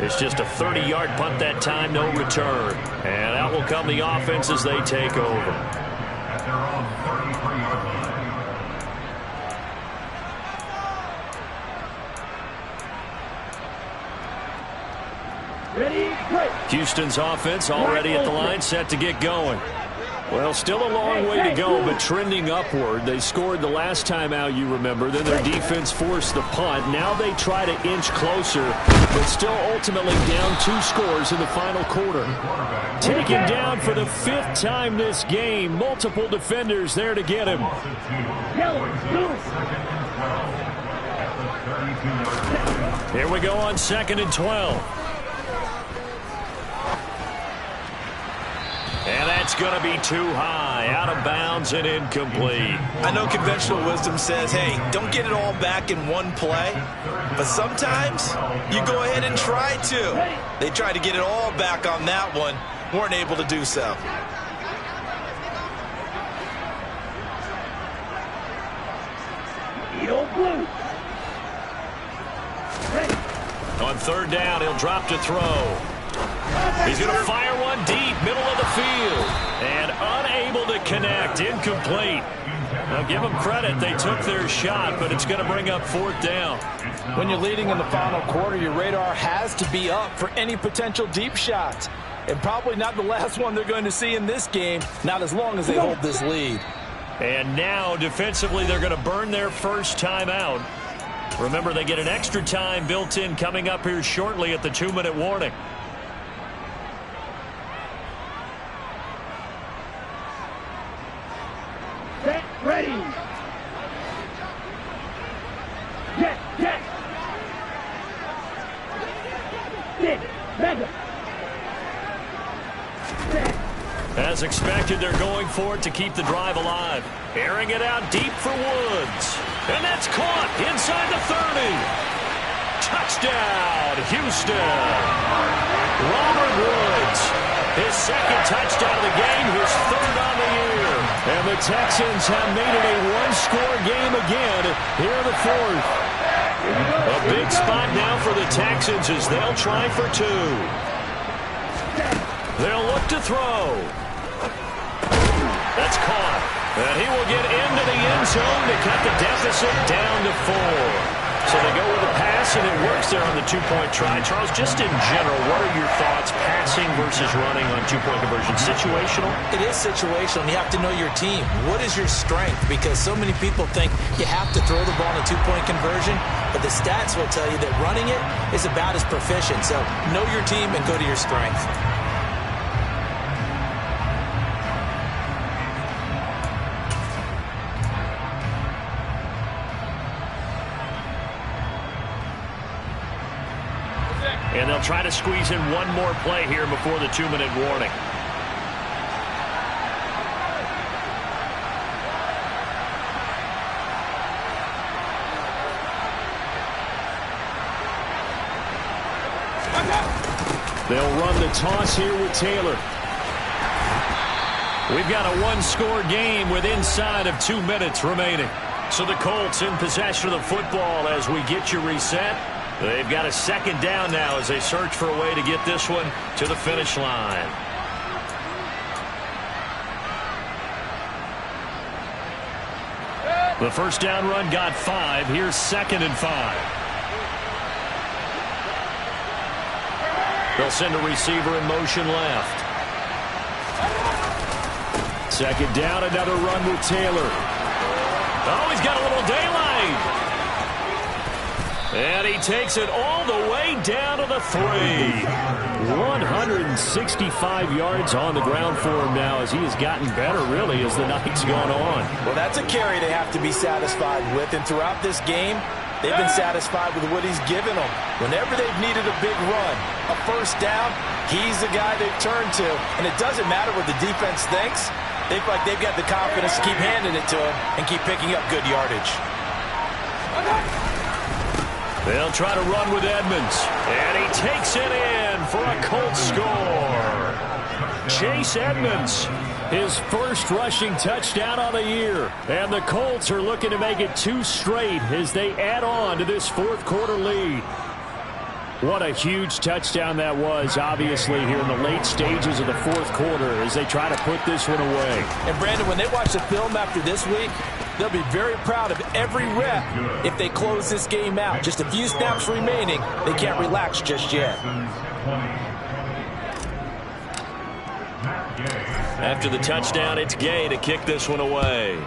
Speaker 1: It's just a 30-yard punt that time, no return. And out will come the offense as they take over.
Speaker 6: At their own 33-yard line.
Speaker 5: Ready, break.
Speaker 1: Houston's offense already at the line, set to get going.
Speaker 4: Well, still a long way to go, but trending upward. They scored the last time out, you remember. Then their defense forced the punt. Now they try to inch closer, but still ultimately down 2 scores in the final quarter. Taken down for the 5th time this game. Multiple defenders there to get him.
Speaker 5: Yellow, blue.
Speaker 1: Here we go on 2nd and 12. And that's going to be too high, out of bounds and incomplete.
Speaker 2: I know conventional wisdom says, hey, don't get it all back in one play. But sometimes you go ahead and try to. They tried to get it all back on that one, weren't able to do so.
Speaker 5: Yellow, blue. Ready.
Speaker 1: On 3rd down, he'll drop to throw. He's going to fire one deep, middle of the field. And unable to connect, incomplete. Now give them credit, they took their shot, but it's going to bring up 4th down.
Speaker 2: When you're leading in the final quarter, your radar has to be up for any potential deep shots. And probably not the last one they're going to see in this game, not as long as they hold this lead.
Speaker 1: And now, defensively, they're going to burn their first timeout. Remember, they get an extra time built in coming up here shortly at the 2-minute warning.
Speaker 5: Set, ready. Get. Sit, mega.
Speaker 1: As expected, they're going for it to keep the drive alive. Airing it out deep for Woods. And that's caught inside the 30. Touchdown, Houston. Robert Woods, his second touchdown of the game, his third on the year.
Speaker 4: And the Texans have made it a one-score game again here in the fourth.
Speaker 1: A big spot now for the Texans as they'll try for 2. They'll look to throw. That's caught. And he will get into the end zone to cut the deficit down to 4. So they go with a pass, and it works there on the 2-point try. Charles, just in general, what are your thoughts, passing versus running on 2-point conversion? Situational?
Speaker 3: It is situational. You have to know your team. What is your strength? Because so many people think you have to throw the ball in a 2-point conversion, but the stats will tell you that running it is about as proficient. So know your team and go to your strength.
Speaker 1: And they'll try to squeeze in one more play here before the 2-minute warning.
Speaker 4: They'll run the toss here with Taylor.
Speaker 1: We've got a one-score game with inside of 2 minutes remaining. So the Colts in possession of the football as we get you reset. They've got a second down now as they search for a way to get this one to the finish line. The first down run got 5. Here's 2nd and 5. They'll send a receiver in motion left.
Speaker 4: 2nd down, another run with Taylor.
Speaker 1: Oh, he's got a little daylight. And he takes it all the way down to the 3.
Speaker 4: 165 yards on the ground for him now as he has gotten better, really, as the night's gone on.
Speaker 2: Well, that's a carry they have to be satisfied with. And throughout this game, they've been satisfied with what he's given them. Whenever they've needed a big run, a first down, he's the guy they've turned to. And it doesn't matter what the defense thinks. They feel like they've got the confidence to keep handing it to him and keep picking up good yardage.
Speaker 1: They'll try to run with Edmonds. And he takes it in for a Colts score. Chase Edmonds, his first rushing touchdown on the year. And the Colts are looking to make it 2 straight as they add on to this fourth quarter lead. What a huge touchdown that was, obviously, here in the late stages of the fourth quarter as they try to put this one away.
Speaker 2: And, Brandon, when they watch the film after this week, they'll be very proud of every rep if they close this game out. Just a few snaps remaining. They can't relax just yet.
Speaker 1: After the touchdown, it's Gay to kick this one away.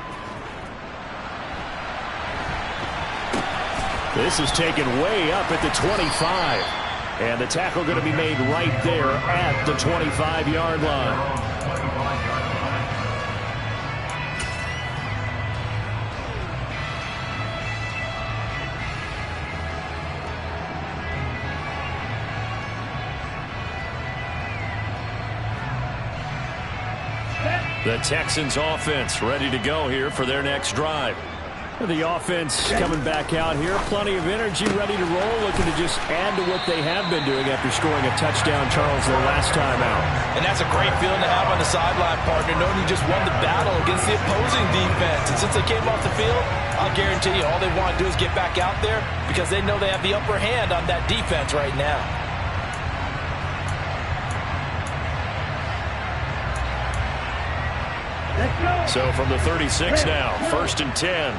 Speaker 4: This is taken way up at the 25. And the tackle going to be made right there at the 25-yard line.
Speaker 1: The Texans offense ready to go here for their next drive.
Speaker 4: The offense coming back out here. Plenty of energy, ready to roll, looking to just add to what they have been doing after scoring a touchdown, Charles, their last time out.
Speaker 2: And that's a great feeling to have on the sideline, partner, knowing you just won the battle against the opposing defense. And since they came off the field, I'll guarantee you all they want to do is get back out there because they know they have the upper hand on that defense right now.
Speaker 1: So from the 36 now, 1st and 10.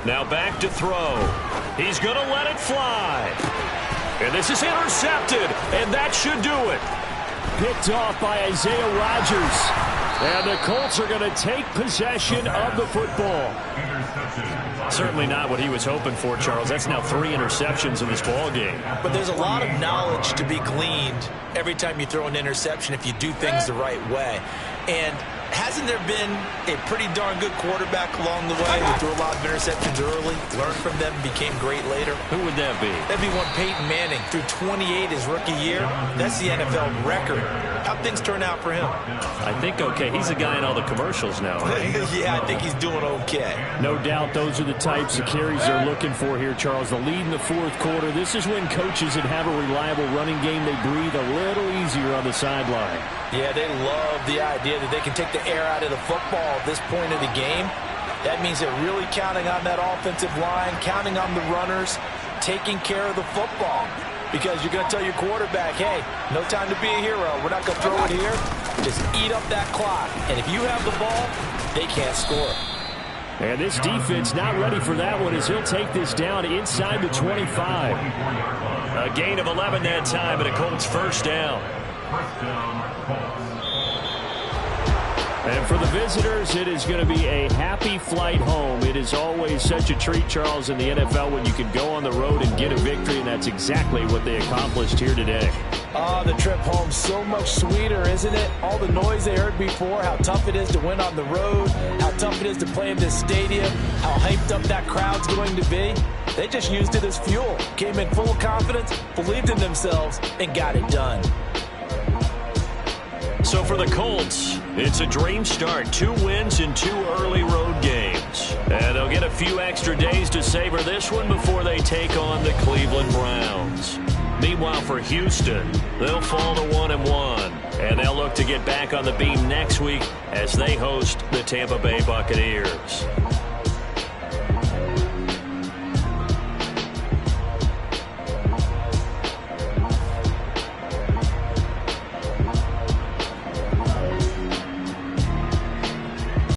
Speaker 1: Now back to throw. He's going to let it fly. And this is intercepted, and that should do it.
Speaker 4: picked off by Isaiah Rodgers. And the Colts are going to take possession of the football.
Speaker 1: Certainly not what he was hoping for, Charles. That's now 3 interceptions in this ball game.
Speaker 3: But there's a lot of knowledge to be gleaned every time you throw an interception if you do things the right way. And hasn't there been a pretty darn good quarterback along the way who threw a lot of interceptions early, learned from them, became great later?
Speaker 1: Who would that be?
Speaker 3: That'd be one Peyton Manning. Threw 28 his rookie year. That's the NFL record. How'd things turn out for him?
Speaker 1: I think okay. He's the guy in all the commercials now, right?
Speaker 3: Yeah, I think he's doing okay.
Speaker 4: No doubt those are the types of carries they're looking for here, Charles. The lead in the fourth quarter. This is when coaches that have a reliable running game, they breathe a little easier on the sideline.
Speaker 3: Yeah, they love the idea that they can take the air out of the football at this point of the game. That means they're really counting on that offensive line, counting on the runners, taking care of the football. Because you're going to tell your quarterback, hey, no time to be a hero. We're not going to throw it here. Just eat up that clock. And if you have the ball, they can't score.
Speaker 4: And this defense not ready for that one as he'll take this down inside the 25.
Speaker 1: A gain of 11 that time, and a Colts first down.
Speaker 6: First down, Colts.
Speaker 4: And for the visitors, it is going to be a happy flight home. It is always such a treat, Charles, in the NFL when you can go on the road and get a victory, and that's exactly what they accomplished here today.
Speaker 2: Oh, the trip home so much sweeter, isn't it? All the noise they heard before, how tough it is to win on the road, how tough it is to play in this stadium, how hyped up that crowd's going to be. They just used it as fuel, came in full of confidence, believed in themselves, and got it done.
Speaker 1: So for the Colts, it's a dream start. 2 wins in 2 early road games. And they'll get a few extra days to savor this one before they take on the Cleveland Browns. Meanwhile, for Houston, they'll fall to 1-1. And they'll look to get back on the beam next week as they host the Tampa Bay Buccaneers.